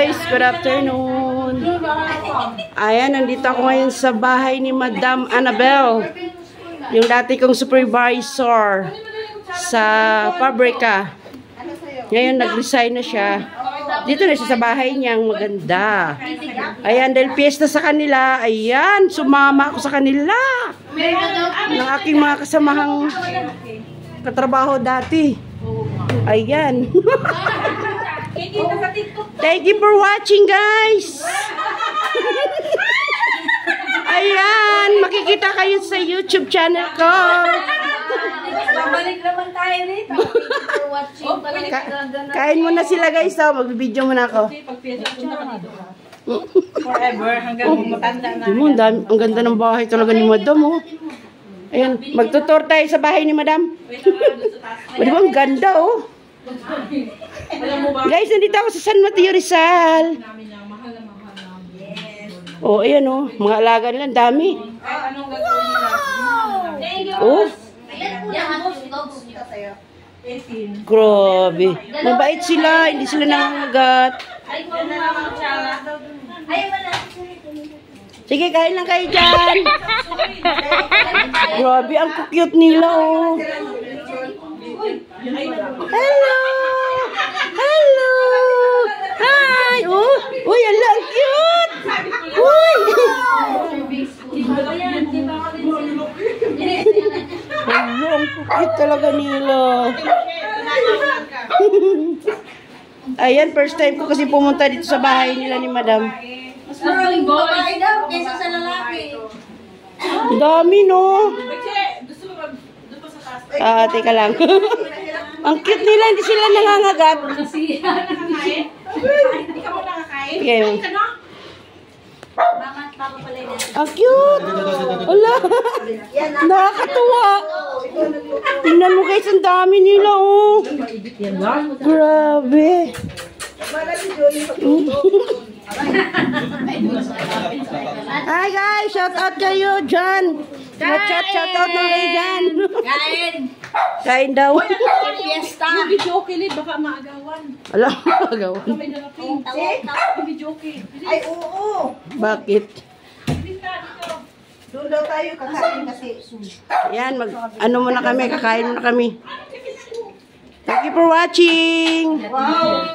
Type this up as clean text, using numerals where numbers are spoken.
guys, good afternoon. Ayan, nandito ako ngayon sa bahay ni Madam Annabel, yung dati kong supervisor sa pabrika. Ngayon nag-resign na siya. Dito na siya sa bahay niya, ang maganda. Ayan, dahil piyesta sa kanila, ayan, sumama ako sa kanila. Ng aking mga kasamahang katrabaho dati. Ayan. Thank you for watching, guys. Ayan, makikita kayo sa YouTube channel ko. Babalik naman tayo rito. Kain muna sila, guys. Magbibideo muna ako. Forever, hanggang matanda na. Ang ganda ng bahay talaga ni Madam, oh. Ayan, magtutur tayo sa bahay ni Madam. Di ba, ang ganda, oh. Guys, nandito ako sa San Mateo Rizal. Oh, ayan, oh. Mga alaga nila, ang dami. Oh. Grabe. Mabait sila, hindi sila nangangagat. Sige, kain lang kayo dyan. Grabe, ang cute nila, oh. Hello! Hello! Hi! Oh! Uy, ala, ang cute! Uy! Hello, ang cute talaga nila. Ayan, first time ko kasi pumunta dito sa bahay nila ni Madam. Mas maraming babae daw kaysa sa lalaki. Dami, no? Teka lang. Ang cute nila, hindi sila nangangagat. Hindi ka mo nakakain? Okay. Baka pala yun. Ang cute! Wala! Nakakatuwa! Tingnan mo guys, ang dami nila, oh! Grabe! Hi guys! Shout out kayo dyan! Shout out na kayo dyan! Kain! Kain daw! Fiesta! Yung video okay, baka maagawan. Alam mo, magawan. May darapin. Yung video okay. Ay, oo! Bakit? Doon daw tayo kakain kasi. Yan, ano muna kami, kakain muna kami. Thank you for watching! Wow!